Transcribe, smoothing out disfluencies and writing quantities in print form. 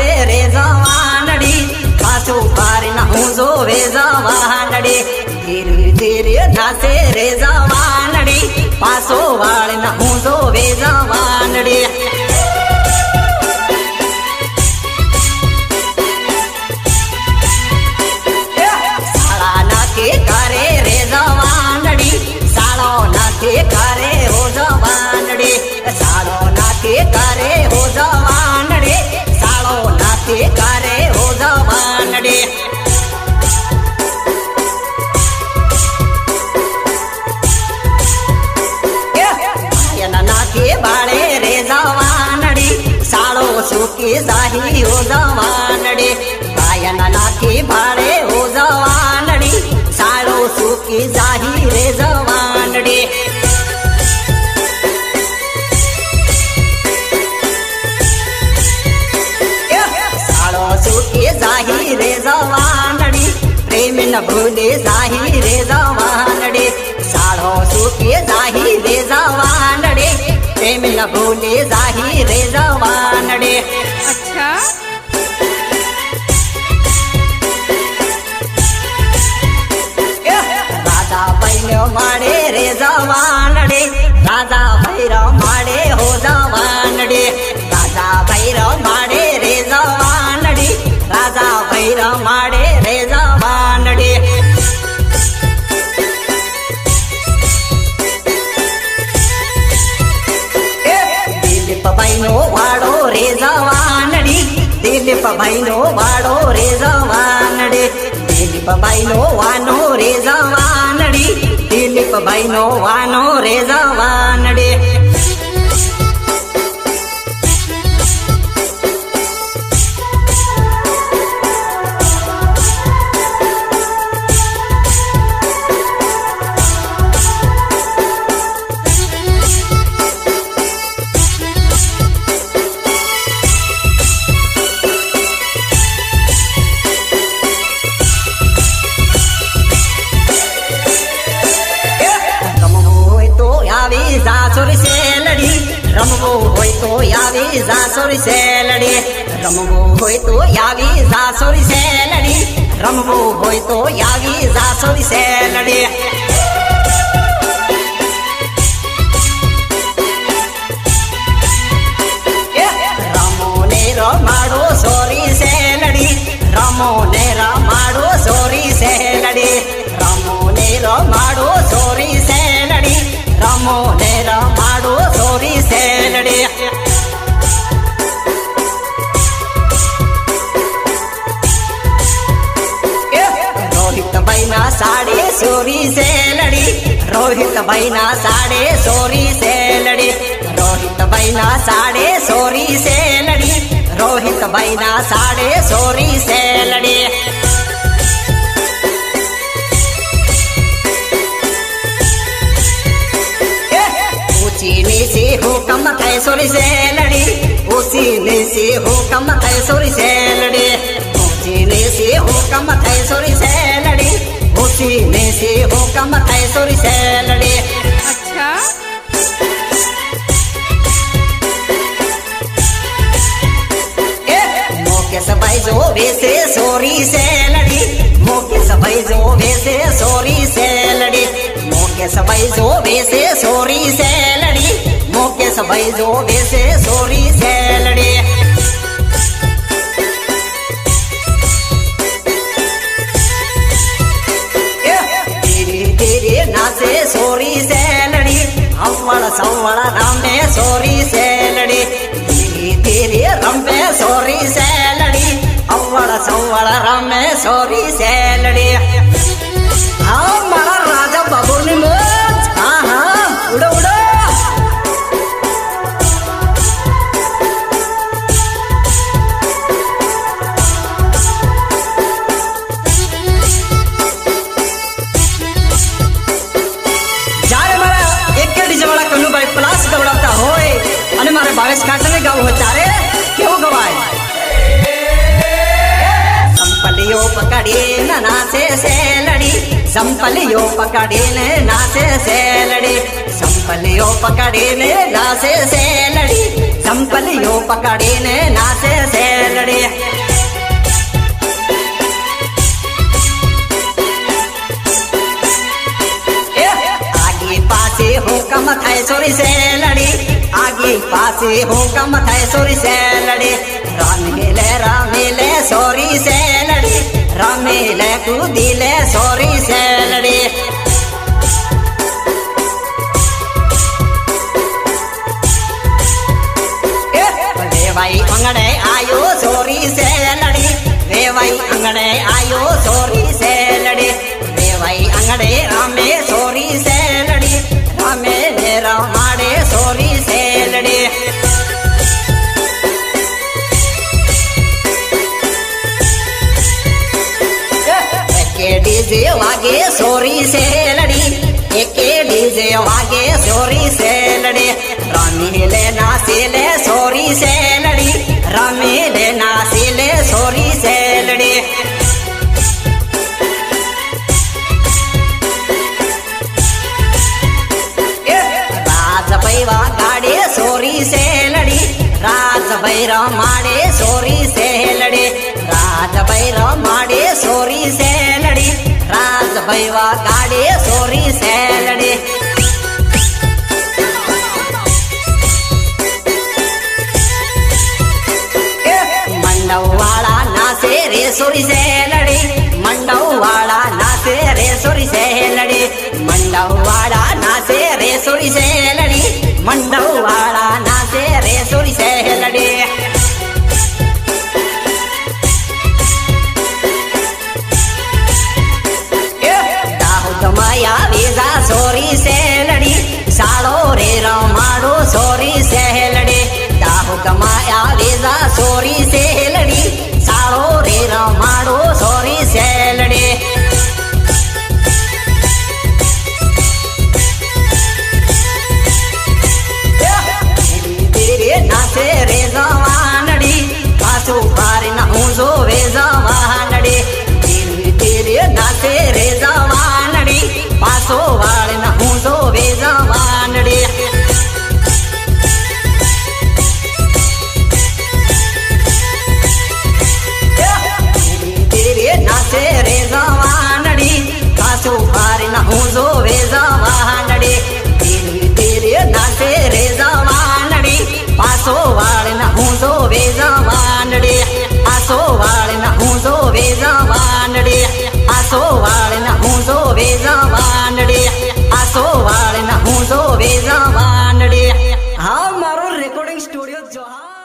नाचे रे जवानड़ी पाछो पारी ना हूँ जो वे जवानड़ी धीरे धीरे नाचे रे जवानड़ी पाछो वाली ना हूँ जो वे जवानड़ी साड़ा नाके करे रे जवानड़ी साड़ो नाके करे हो जवानड़ी साड़ो नाके करे हो जवानड़ी साड़ो नाके करे हो जवानड़ी नाके बाड़े रे जवानड़ी साड़ो सुखी जाही हो जवानड़ी गायन नाके बाड़े हो जवानड़ी साड़ो सुखी जाही रे जवानड़ी साड़ो सुखी जाही रे जवानड़ी प्रेम न भूले जाही रे जवानड़ी साड़ो सुखी जाही रे जवानड़ी प्रेम न भूले जाही रे जवानड़ी अच्छा राजा भैरो माड़े रे जवानड़ी राजा भैरो माड़े हो जवानड़ी राजा भैरो माड़े रे जवानड़ी राजा भैरो माड़े रे जवानड़ी दिलीप भाईनो वाड़ो रे जवानड़ी दिलीप भाईनो वाड़ो रे जवानड़ी दिलीप भाईनो वानो रे जवानड़ी दिलीप भाईनो वानो रे जवानड़ी जासुर से लड़ी रमवो होय तो यावी जासुर से लड़ी रमवो होय तो यावी जासुर से लड़ी रमवो होय तो यावी जासुर से लड़ी रामो ने रमाड़ो सोरी से लड़ी रामो ने रमाड़ो सोरी से लड़ी रामो ने रमाड़ो सोरी से लड़ी रामो ने रमाड़ो सोरी से लड़ी रोहित भाईना साड़े सोरी से लड़ी रोहित भाईना साड़े सोरी से लड़ी रोहित भाईना साड़े सोरी से लड़ी रोहित भाईना साड़े सोरी से लड़ी उसी से हुक्म कैसोरी से लड़ी उसी ने से हुक्म कैसोरी से लड़ी उसी ने से हुक्म कैसोरी से लड़ी उसी ने से हुक्म कैसोरी से लड़ी अच्छा मुकेश भाई जो वैसे सोरी से लड़ी मुकेश भाई जो वैसे सोरी से लड़ी मुकेश भाई जो वैसे सोरी से लड़ी मुकेश भाई जो वैसे सोरी से लड़ी धीरे धीरे नाचे सोरी से लड़ी अव्वल सव्वल रमे सोरी से लड़ी धीरे धीरे रमे सोरी से लड़ी अव्वल सव्वल रमे सोरी से लड़ी हाँ मारा राजा बाबू ने हाँ हाँ उड़ो उड़ो मारे बारिश खाते गाँव होता रे क्यों गवाए संपलियों पकड़ी नाचे से लड़ी संपलियों पकड़ी नाचे से लड़ी संपलियों पकड़ी नाचे से लड़ी संपलियों पकड़ी नाचे से लड़ी સેલડી આગી પાછી હુકમ થાય સોરી સેલડી આગી પાછી હુકમ થાય સોરી સેલડી રમી લે સોરી સેલડી રમી લે કૂદી લે સોરી સેલડી વેવાઈ અંગણે આયો સોરી સેલડી વેવાઈ અંગણે આયો સોરી સેલડી વેવાઈ અંગણે રમે સોરી સેલડી રમે ને રમાડે સોરી સેલડી એકે ડીજે વાગે સોરી સેલડી એકે ડીજે વાગે સોરી સેલડી રમી લે નાસી લે સોરી સેલડી રમી લે નાસી લે સોરી સેલડી રાજભાઈ ગાડે સોરી સેલડી રાજભાઈ રમાડે સોરી સેલડી રાજભાઈ રમાડે સોરી સેલડી રાજભાઈ ગાડે સોરી સેલડી મંડવવાળા નાસે રે સોરી સેલડી મંડવવાળા નાસે રે સોરી સેલડી મંડવવાળા નાસે રે સોરી સેલડી મંડવવાળા નાસે રે સોરી સેલડી દાહોદ માયા વેજા સોરી સેલડી સાળો રે રમાડો સોરી સેલડી દાહોદ માયા વેજા સોરી સેલડી સાળો રે રમાડો સોરી સેલડી નાસે રે જવાનડી પાછું પારી ના હું જોવે જવાનડી ધીરે ધીરે નાસે રે જવાનડી પાછો વાળ ના હું જોવે જવાનડી નાસે રે જવાનડી પાછું પારી ના હું જોવે જવાનડી ધીરે ધીરે નાસે રે જવાનડી પાછો વાળ ના હું જોવે જવાનડી પાછો વાળ ના હું જોવે જવાનડી પાછો વાળ ના હું જોવે જવાનડી પાછો વાળ ના હું જોવે જવાનડી હા મારો રેકોર્ડિંગ સ્ટુડિયો જોહા